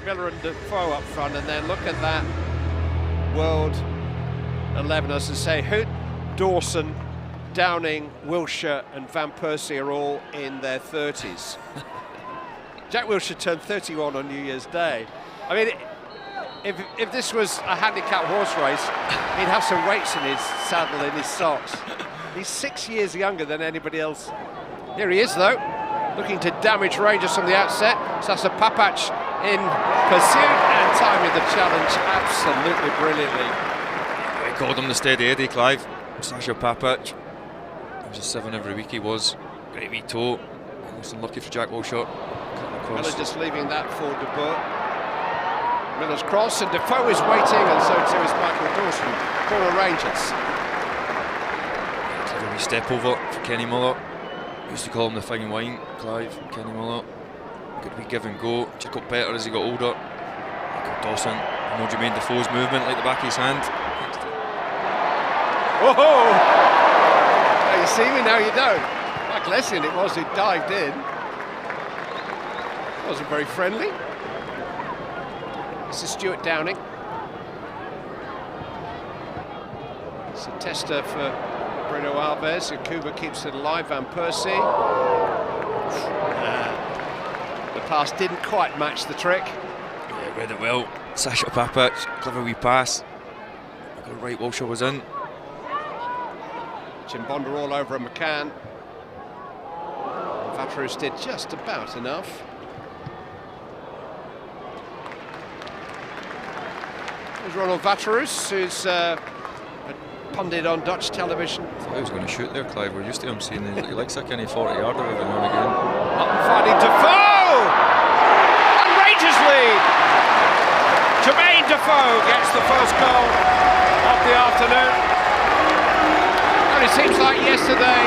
Miller and Defoe up front, and then look at that world 11, as I say, Hoot, Dawson, Downing, Wilshere and Van Persie are all in their 30s. Jack Wilshere turned 31 on New Year's Day. I mean, if this was a handicap horse race, he'd have some weights in his saddle, in his socks. He's 6 years younger than anybody else. Here he is, though, looking to damage Rangers from the outset. Sasa Papac in pursuit and timing the challenge absolutely brilliantly. We called him the steady Eddie, Clive. Sasha Papac. He was a 7 every week, he was. Great wee toe. Almost unlucky for Jack Wilshere. Miller just leaving that for De Boer. Miller's cross, and Defoe is waiting, and so too is Michael Dawson. Corner Rangers. Clever wee step over for Kenny Muller. Used to call him the fine wine, Clive, Kenny Muller. Good wee give and go. Just got better as he got older. Michael Dawson. I know Jermain Defoe's movement like the back of his hand. Whoa! Now you see me, now you don't. Mike Lessing it was who dived in. Wasn't very friendly. This is Stuart Downing. It's a tester for Bruno Alves. Yakuba keeps it alive. Van Persie. The pass didn't quite match the trick. Yeah, read it well. Sasha Papac, clever wee pass. I got right, Wilshere was in. Chimbonda all over McCann. Vatrous did just about enough. There's Ronald Vatrous, who's a pundit on Dutch television. I thought he was going to shoot there, Clive. We're used to him seeing he likes a kind of 40-yarder every now and again. Up finding Defoe! And Rangers lead! Jermain Defoe gets the first goal of the afternoon. And it seems like yesterday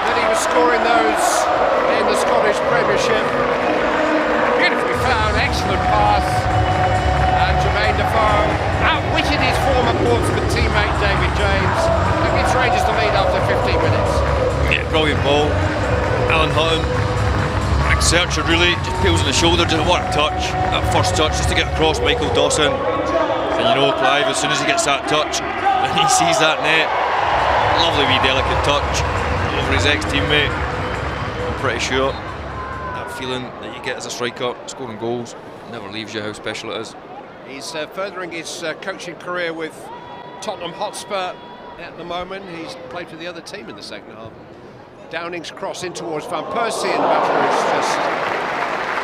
that he was scoring those in the Scottish Premiership. Beautifully found, excellent pass. And Jermain Defoe outwitted his former Portsmouth teammate David James and gives Rangers the lead after 15 minutes. Yeah, brilliant ball. Alan Hutton, big searcher really, just peels on the shoulder, just what a touch. That first touch just to get across Michael Dawson. And you know, Clive, as soon as he gets that touch and he sees that net, lovely wee delicate touch over his ex-teammate. I'm pretty sure that feeling that you get as a striker, scoring goals, never leaves you how special it is. He's furthering his coaching career with Tottenham Hotspur at the moment. He's played for the other team in the second half. Downing's cross in towards Van Persie, and Vatrous just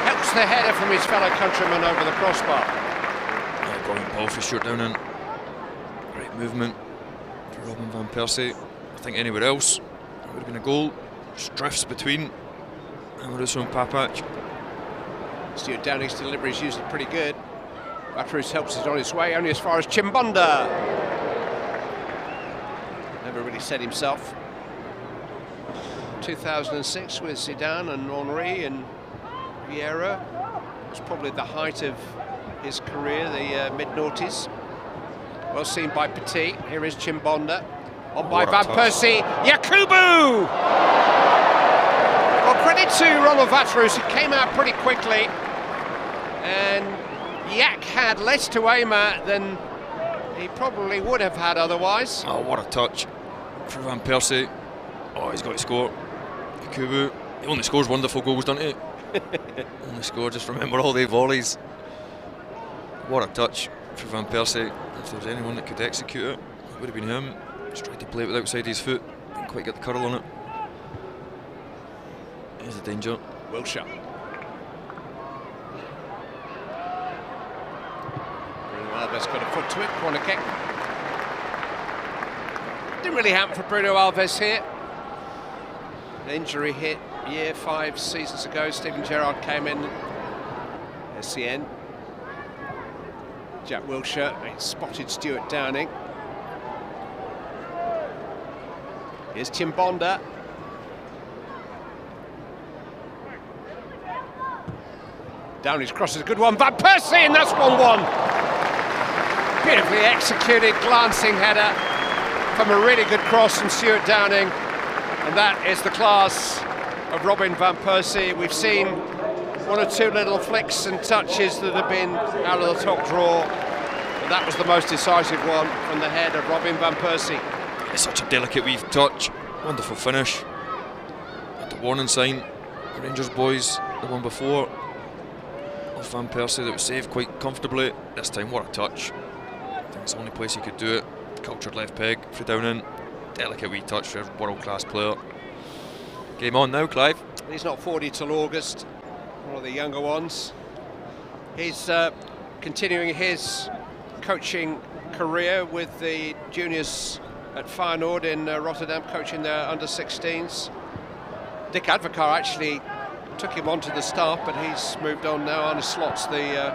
helps the header from his fellow countryman over the crossbar. Yeah, brilliant ball for Stuart Downing. Great movement for Robin Van Persie. I think anywhere else it would have been a goal. Just drifts between Amorous and Papac. Stuart Downing's delivery is usually pretty good. Vatrous helps it on his way, only as far as Chimbonda. Never really said himself. 2006 with Zidane and Henry and Vieira. It was probably the height of his career, the mid-noughties. Well seen by Petit. Here is Chimbonda. On by Van Persie. Yakubu! Well, credit to Ronald Vatrous, who came out pretty quickly. And Yak had less to aim at than he probably would have had otherwise. Oh, what a touch for Van Persie. Oh, he's got to score. Yakubu, he only scores wonderful goals, doesn't he? Only score, just remember all the volleys. What a touch for Van Persie. If there was anyone that could execute it, it would have been him. Just tried to play it with outside his foot, didn't quite get the curl on it. Here's the danger. Wilshere. Bruno Alves got a foot to it, corner kick. Didn't really happen for Bruno Alves here. An injury hit 5 seasons ago. Steven Gerrard came in. SCN. Jack Wilshere spotted Stuart Downing. Here's Chimbonda. Downing's cross is a good one. Van Persie, and that's 1-1. Beautifully executed, glancing header from a really good cross from Stuart Downing. And that is the class of Robin Van Persie. We've seen one or two little flicks and touches that have been out of the top drawer. But that was the most decisive one from the head of Robin van Persie. It's such a delicate wee touch. Wonderful finish. And the warning sign, the Rangers boys, the one before, of Van Persie that was saved quite comfortably. This time, what a touch. I think it's the only place he could do it. Cultured left peg for down in. Delicate wee touch for a world-class player. Game on now, Clive. He's not 40 till August, one of the younger ones. He's continuing his coaching career with the juniors at Feyenoord in Rotterdam, coaching their under-16s. Dick Advocaat actually took him onto the staff, but he's moved on now. Arne Slot's the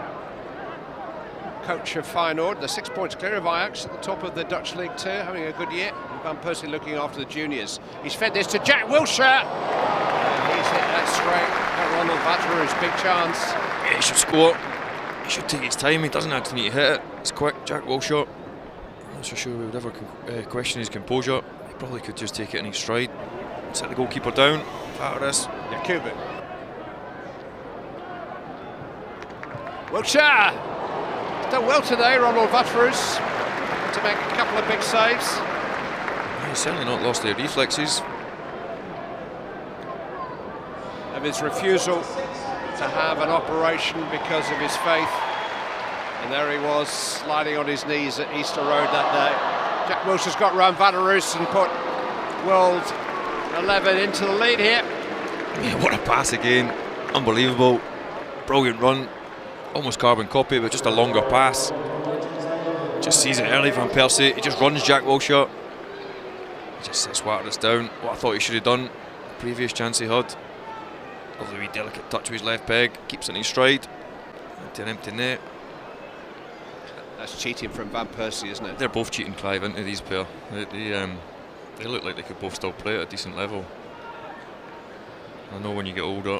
coach of Feyenoord. They're 6 points clear of Ajax at the top of the Dutch League 2, having a good year. Van Persie looking after the juniors. He's fed this to Jack Wilshere. And he's hit that straight. Ronald Vatterer's big chance. Yeah, he should score. He should take his time. He doesn't actually need to hit it. It's quick, Jack Wilshere. I'm not so sure we would ever question his composure. He probably could just take it in his stride. Set the goalkeeper down. Vatterers. Yeah, Kubrick. Wilshere. He's done well today, Ronald Vatterers, to make a couple of big saves. He's certainly not lost their reflexes. Of his refusal to have an operation because of his faith. And there he was, sliding on his knees at Easter Road that day. Jack Wilshere's got round Vatterers and put World 11 into the lead here. Yeah, what a pass again. Unbelievable. Brilliant run. Almost carbon copy, but just a longer pass. Just sees it early, Van Persie. He just runs Jack Wilshere. He just sits Vatterers down. What I thought he should have done. The previous chance he had. Lovely wee delicate touch with his left peg. Keeps it in his stride. Into an empty net. That's cheating from Van Persie, isn't it? They're both cheating, Clive, into these pair. They look like they could both still play at a decent level. I know when you get older,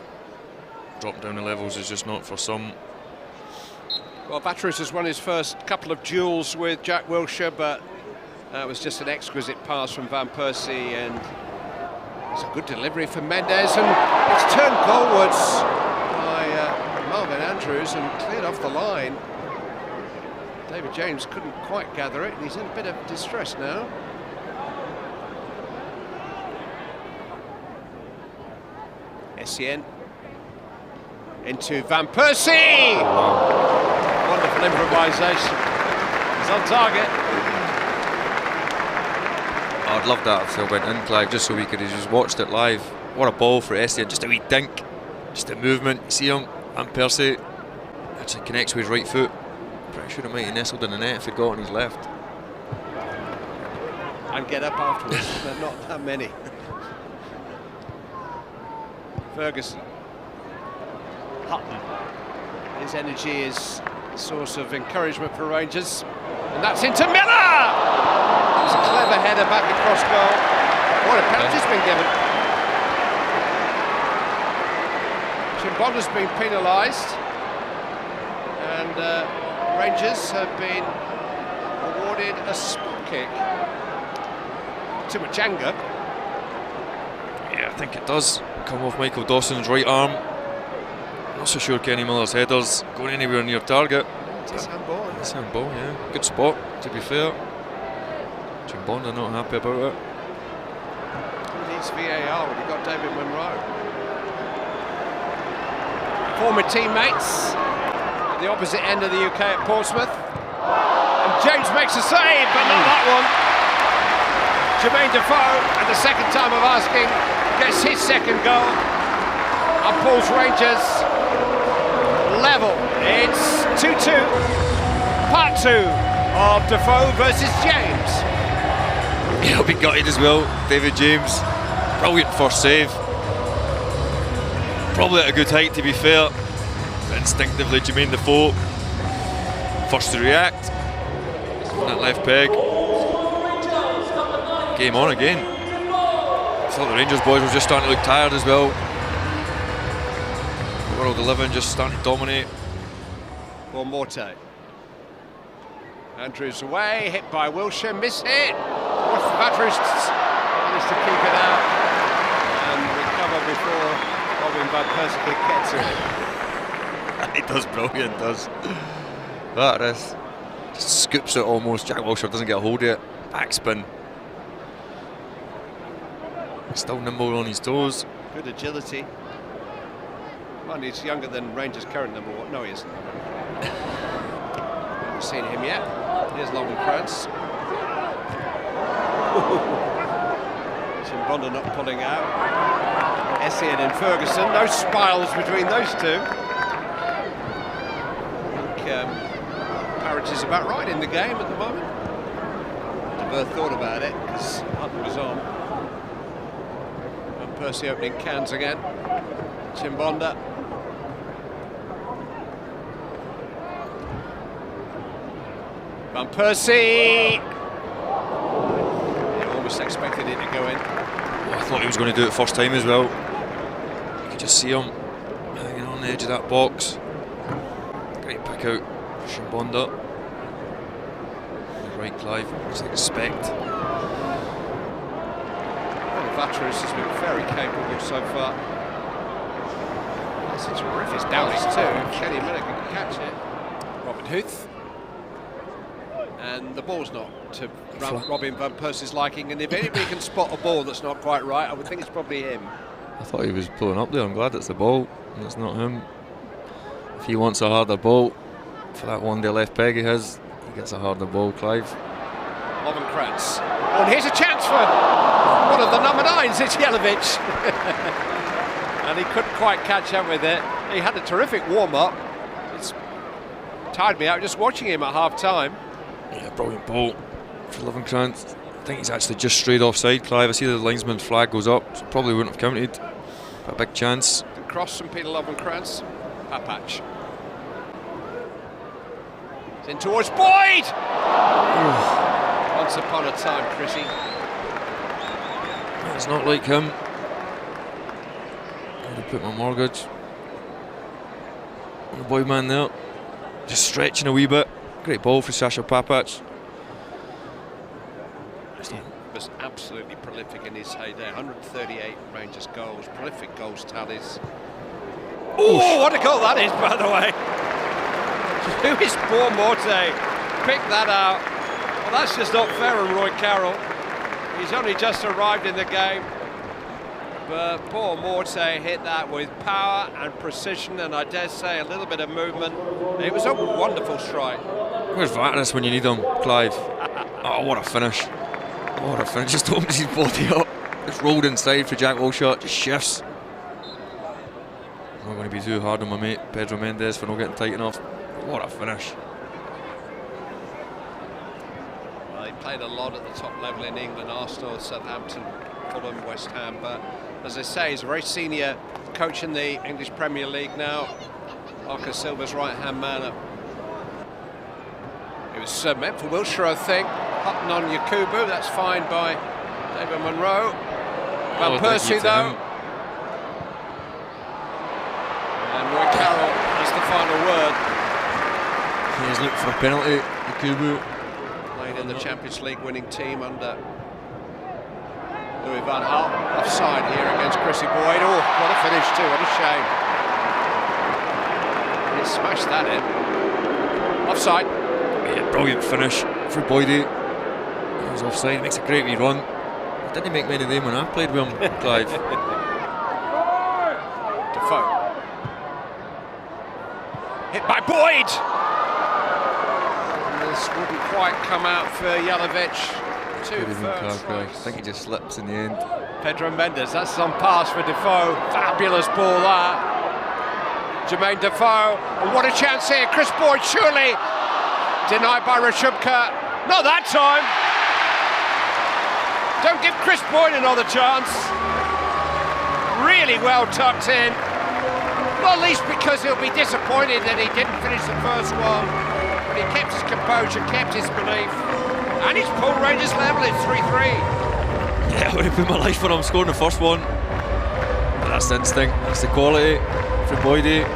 dropping down the levels is just not for some. Well, Vatterers has won his first couple of duels with Jack Wilshere, but that was just an exquisite pass from Van Persie, and it's a good delivery from Mendes, and it's turned goalwards by Marvin Andrews and cleared off the line. David James couldn't quite gather it, and he's in a bit of distress now. Essien into Van Persie! Wonderful improvisation. He's on target. I'd love that if it went in, Clive, just so we could have just watched it live. What a ball for Essien, just a wee dink, just a movement. You see him, Van Persie actually connects with his right foot. Pretty sure it might have nestled in the net if he'd got on his left. And get up afterwards, but not that many. Ferguson. Hutton. His energy is a source of encouragement for Rangers. And that's into Miller! That was a clever header back across goal. What a penalty's been given. Chimbonda's been penalised. And Rangers have been awarded a spot kick to Machanga. Yeah, I think it does come off Michael Dawson's right arm. Not so sure Kenny Miller's header's going anywhere near target. It's a handball. It's a handball, yeah. Good spot, to be fair. Chimbonda not happy about it. He needs VAR when he got David Munro. Former teammates at the opposite end of the UK at Portsmouth. And James makes a save, but not that one. Jermain Defoe, at the second time of asking, gets his second goal. And pulls Rangers level. It's 2-2. Part 2 of Defoe versus James. He'll be gutted as well, David James. Brilliant first save. Probably at a good height, to be fair. But instinctively, Jermain Defoe first to react. On that left peg. Game on again. I thought the Rangers boys were just starting to look tired as well. World 11 just starting to dominate. One more time. Andrews away, hit by Wilshere, miss hit. Vatterers managed to keep it out and recover before Robin van Persie could get to it. He does brilliant, does. That is. Just scoops it almost. Jack Wilshere doesn't get a hold of it. Backspin. Still nimble on his toes. Good agility. Well, he's younger than Rangers' current number one. No, he isn't. Haven't seen him yet. Here's Lovenkrands. Chimbonda not pulling out. Essien and Ferguson. No spiles between those two. I think Parrish is about right in the game at the moment. De Boer thought about it because Hutton was on. And Persie opening cans again. Chimbonda. Van Persie. Almost expected it to go in. I thought he was going to do it first time as well. You could just see him hanging on the edge of that box. Great pick out for Chimbonda. Right, Clive, looks like respect. Well, Vatros has been very capable so far. That's a terrific Dowley's too. Kenny Minnick can catch it. Robin Huth. And the ball's not to Robin Van Persie's liking, and if anybody can spot a ball that's not quite right, I would think it's probably him. I thought he was pulling up there. I'm glad it's the ball and it's not him. If he wants a harder ball for that one-day left peg he has, he gets a harder ball, Clive. Lovenkrands. Oh, and here's a chance for one of the number 9s, it's Jelavic. And he couldn't quite catch up with it. He had a terrific warm-up. It's tired me out just watching him at half-time. Yeah, brilliant ball for Lovenkrands. I think he's actually just strayed offside, Clive. I see the linesman flag goes up, so probably wouldn't have counted. But a big chance. Good cross from Peter Lovenkrands. Papach. It's in towards Boyd! Once upon a time, Chrissy. It's not like him. I'm going to put my mortgage on the Boyd man there. Just stretching a wee bit. Great ball for Sasha Papach. He was absolutely prolific in his heyday. 138 Rangers goals, prolific goals tallies. Oh, what a goal that is, by the way. Lewis Bourmorte picked that out. Well, that's just not fair on Roy Carroll. He's only just arrived in the game. But Bourmorte hit that with power and precision, and I dare say a little bit of movement. It was a wonderful strike. Where's Vatros when you need him, Clive? Oh, what a finish. What a finish. Just opens his body up. It's rolled inside for Jack Wilshere. Just shifts. I'm not going to be too hard on my mate Pedro Mendes for not getting tight enough. What a finish. Well, he played a lot at the top level in England, Arsenal, Southampton, Fulham, West Ham, but as I say, he's a very senior coach in the English Premier League now. Marco Silva's right-hand man. It was meant for Wilshere, I think. Hutton on Yakubu, that's fine by David Monroe. Van Persie, though. And Roy Carroll has the final word. He's looking for a penalty, Yakubu. Playing in the Champions League winning team under Louis van Gaal. Offside here against Chrissy Boyd. Oh, what a finish too, what a shame. He smashed that in. Offside. Yeah, brilliant finish for Boydie. He was offside, makes a great wee run. Didn't make many of them when I played with him, Clive. Defoe. Hit by Boyd! And this wouldn't quite come out for Jelavic. Two first I think he just slips in the end. Pedro Mendes, that's on pass for Defoe. Fabulous ball that. Jermain Defoe. And what a chance here. Chris Boyd surely denied by Rashubka. Not that time. Don't give Chris Boyd another chance. Really well tucked in. Not least because he'll be disappointed that he didn't finish the first one. But he kept his composure, kept his belief. And he's pulled Rangers level, it's 3-3. Yeah, I would have put my life on him scoring the first one. But that's the instinct, that's the quality for Boydie.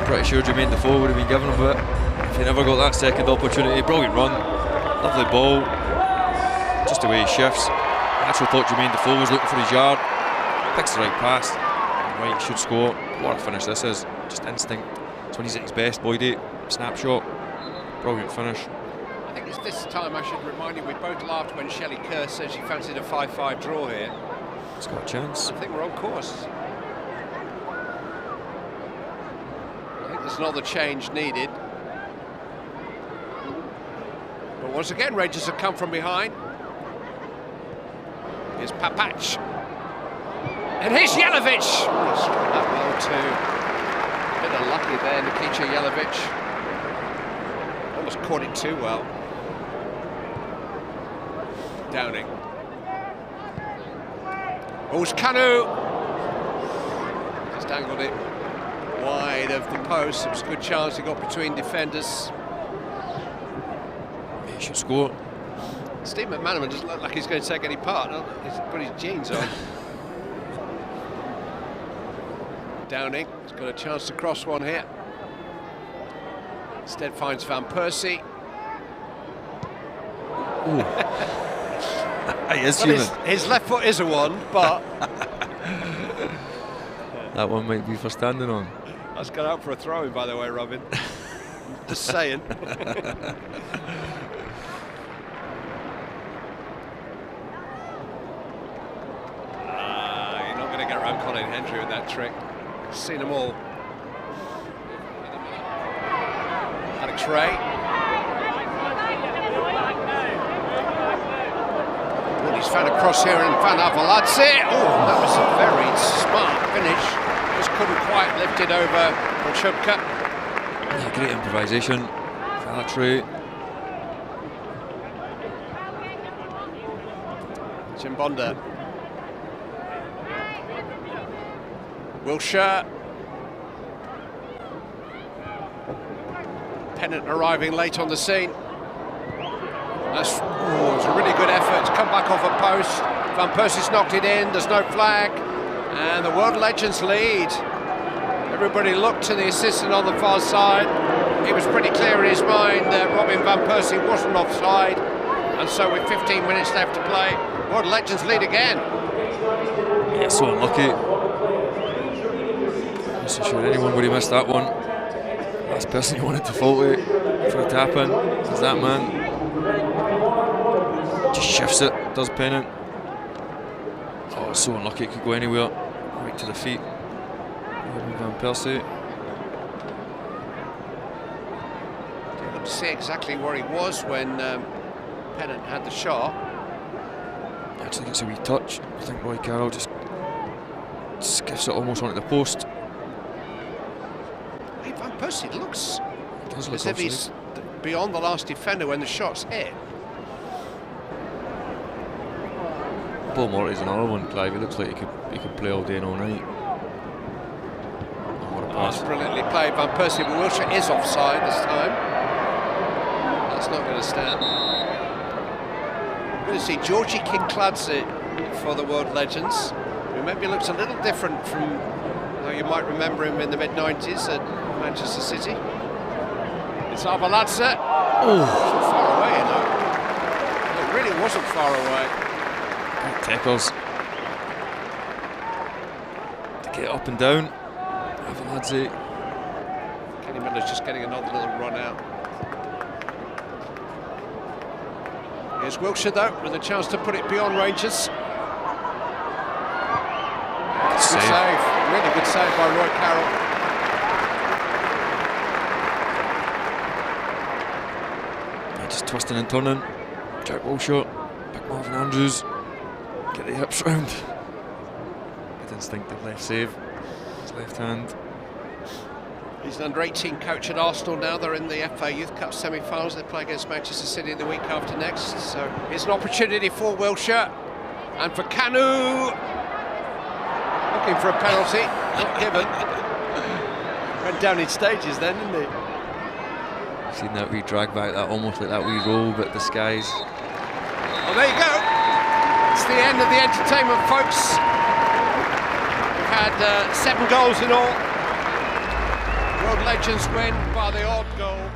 Pretty sure Jermain Defoe would have been given him a bit if he never got that second opportunity. Brilliant run, lovely ball. Just the way he shifts. I actually thought Jermain Defoe was looking for his yard. Picks the right pass. Right, should score. What a finish this is. Just instinct. It's when he's at his best, Boydie. Snapshot. Brilliant finish. I think it's this time I should remind you, we both laughed when Shelley Kerr said she fancied a 5-5 draw here. It's got a chance. I think we're on course. I think there's another change needed. But once again, Rangers have come from behind. Here's Papac. And here's Jelavic. Oh, he struck that well too. A bit unlucky there, Nikica Jelavic. Almost caught it too well. Downing. Oh, it's Kanu. Just angled it wide of the post. It was a good chance he got between defenders. He should score. Steve McManaman doesn't look like he's going to take any part. He's put his jeans on. Downing has got a chance to cross one here. Instead finds Van Persie. His left foot is a one, but that one might be for standing on. That's gone out for a throw-in, by the way, Robin. Just saying. You're not going to get around Colin Hendry with that trick. Seen them all. Alex Ray. He's found a cross here and found Avaladze. Oh, that was a very smart finish. Just couldn't quite lift it over Chubka. Yeah, great improvisation. Alex Ray. Chimbonda. Wilshere. Pennant arriving late on the scene. That's it was a really good effort to come back off a post. Van Persie's knocked it in, there's no flag. And the World Legends lead. Everybody looked to the assistant on the far side. It was pretty clear in his mind that Robin Van Persie wasn't offside. And so with 15 minutes left to play, World Legends lead again. Yeah, so unlucky. Not so sure anyone would have missed that one. Last person who wanted to fault it for a tap in is that man. Just shifts it, does Pennant. Oh, it's so unlucky, it could go anywhere. Right to the feet. Van Persie. Didn't see exactly where he was when Pennant had the shot. Actually gets a wee touch. I think Roy Carroll just skiffs it almost onto the post. Hey, Van Persie looks Does look as if he's beyond the last defender when the shot's hit. Paul Morty's another one, Clive. He looks like he could play all day and all night. Oh, what a pass. That's brilliantly played, Van Persie, but Wilshere is offside this time. That's not going to stand. We're going to see Georgie Kinkladze for the World Legends, who maybe looks a little different from how you might remember him in the mid-90s at Manchester City. It's Avaladze. Oh, wasn't far away, you know. It really wasn't far away. Tackles to get up and down. Avaladze. Kenny Miller's just getting another little run out. Here's Wilshere though, with a chance to put it beyond Rangers. Good save. Really good save by Roy Carroll. Yeah, just twisting and turning. Jack Wilshere, Big Marvin Andrews. Get the hips round. Good instinctive left save. His left hand. He's an under-18 coach at Arsenal now. They're in the FA Youth Cup semi-finals. They play against Manchester City the week after next. So here's an opportunity for Wilshere. And for Kanu. Looking for a penalty. Not given. Went down in stages then, didn't he? Seen that wee drag back, that almost like that wee roll, but disguise. Well, there you go. It's the end of the entertainment, folks. We've had 7 goals in all. World Legends win by the odd goal.